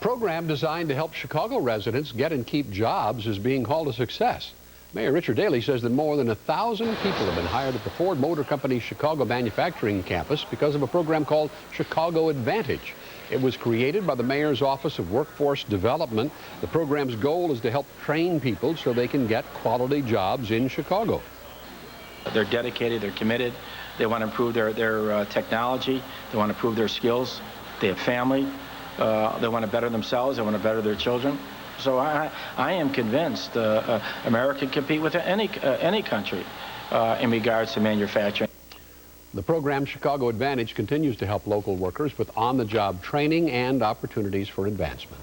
program designed to help Chicago residents get and keep jobs is being called a success. Mayor Richard Daley says that more than 1,000 people have been hired at the Ford Motor Company's Chicago manufacturing campus because of a program called Chicago Advantage. It was created by the mayor's Office of Workforce Development. The program's goal is to help train people so they can get quality jobs in Chicago. They're dedicated, they're committed, they want to improve their technology, they want to improve their skills, they have family, they want to better themselves, they want to better their children. So I am convinced America can compete with any country in regards to manufacturing. The program Chicago Advantage continues to help local workers with on-the-job training and opportunities for advancement.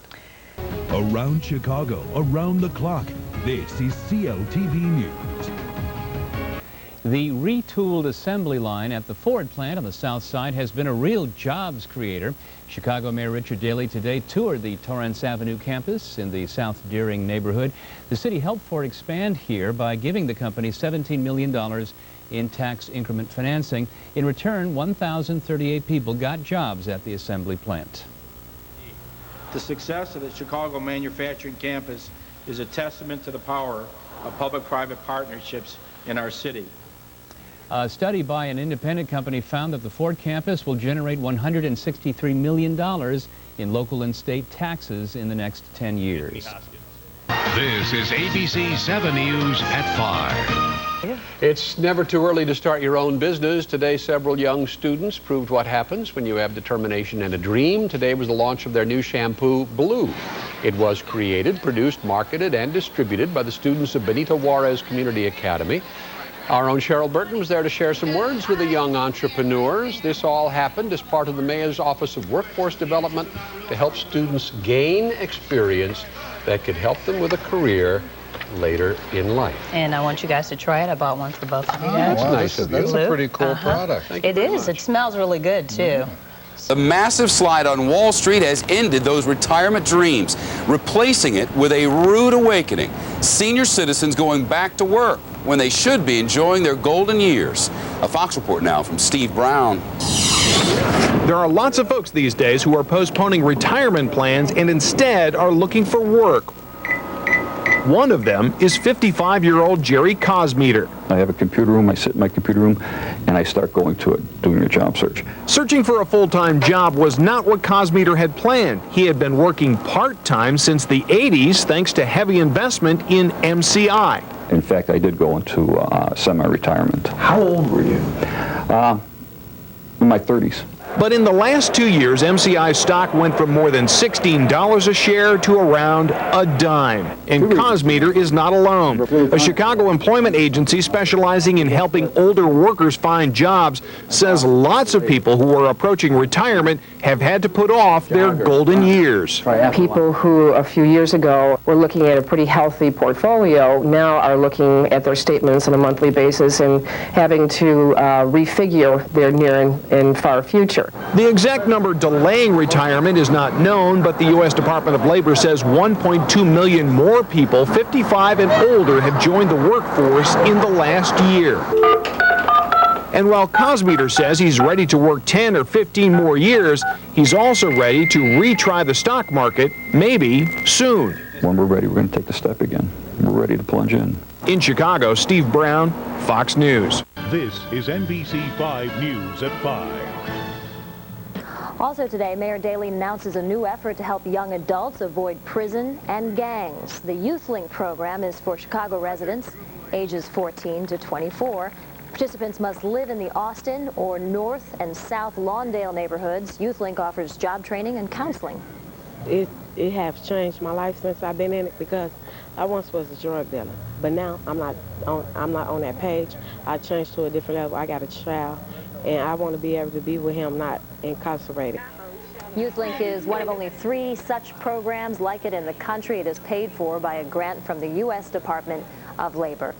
Around Chicago, around the clock, this is CLTV News. The retooled assembly line at the Ford plant on the south side has been a real jobs creator. Chicago Mayor Richard Daley today toured the Torrance Avenue campus in the South Deering neighborhood. The city helped Ford expand here by giving the company $17 million in tax increment financing. In return, 1,038 people got jobs at the assembly plant. The success of the Chicago manufacturing campus is a testament to the power of public-private partnerships in our city. A study by an independent company found that the Ford campus will generate $163 million in local and state taxes in the next 10 years. This is ABC 7 News at 5. It's never too early to start your own business. Today, several young students proved what happens when you have determination and a dream. Today was the launch of their new shampoo, Blue. It was created, produced, marketed, and distributed by the students of Benito Juarez Community Academy. Our own Cheryl Burton was there to share some words with the young entrepreneurs. This all happened as part of the Mayor's Office of Workforce Development to help students gain experience that could help them with a career later in life. And I want you guys to try it. I bought one for both of you guys. That's nice of you. That's a pretty cool product. It is. It smells really good, too. The massive slide on Wall Street has ended those retirement dreams, replacing it with a rude awakening. Senior citizens going back to work when they should be enjoying their golden years. A Fox report now from Steve Brown. There are lots of folks these days who are postponing retirement plans and instead are looking for work. One of them is 55-year-old Jerry Cosmeter. I have a computer room, I sit in my computer room, and I start going to it, doing a job search. Searching for a full-time job was not what Cosmeter had planned. He had been working part-time since the 80s thanks to heavy investment in MCI. In fact, I did go into semi-retirement. How old were you? In my 30s. But in the last 2 years, MCI stock went from more than $16 a share to around a dime. And Cosmeter is not alone. A Chicago employment agency specializing in helping older workers find jobs says lots of people who are approaching retirement have had to put off their golden years. People who a few years ago were looking at a pretty healthy portfolio now are looking at their statements on a monthly basis and having to refigure their near and far future. The exact number delaying retirement is not known, but the U.S. Department of Labor says 1.2 million more people 55 and older have joined the workforce in the last year. And while Cosmeter says he's ready to work 10 or 15 more years, he's also ready to retry the stock market, maybe soon. When we're ready, we're going to take the step again. We're ready to plunge in. In Chicago, Steve Brown, Fox News. This is NBC 5 News at 5. Also today, Mayor Daley announces a new effort to help young adults avoid prison and gangs. The YouthLink program is for Chicago residents ages 14 to 24. Participants must live in the Austin or North and South Lawndale neighborhoods. YouthLink offers job training and counseling. It has changed my life since I've been in it because I once was a drug dealer, but now I'm not on that page. I changed to a different level. I got a child, and I want to be able to be with him, not incarcerated. YouthLink is one of only 3 such programs like it in the country. It is paid for by a grant from the U.S. Department of Labor.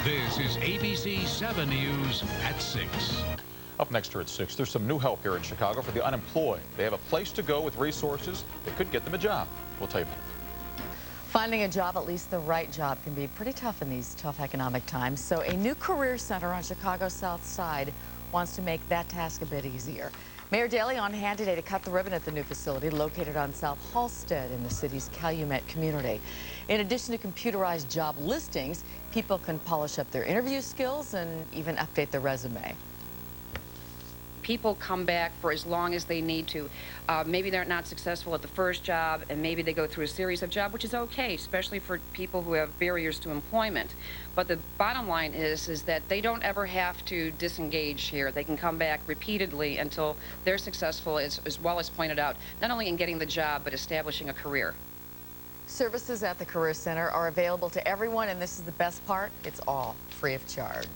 This is ABC 7 News at 6. Up next here at 6, there's some new help here in Chicago for the unemployed. They have a place to go with resources that could get them a job. We'll tell you more. Finding a job, at least the right job, can be pretty tough in these tough economic times. So a new career center on Chicago's South Side wants to make that task a bit easier. Mayor Daley on hand today to cut the ribbon at the new facility located on South Halsted in the city's Calumet community. In addition to computerized job listings, people can polish up their interview skills and even update their resume. People come back for as long as they need to. Maybe they're not successful at the first job, and maybe they go through a series of jobs, which is okay, especially for people who have barriers to employment. But the bottom line is that they don't ever have to disengage here. They can come back repeatedly until they're successful, as Wallace pointed out, not only in getting the job, but establishing a career. Services at the Career Center are available to everyone, and this is the best part, it's all free of charge.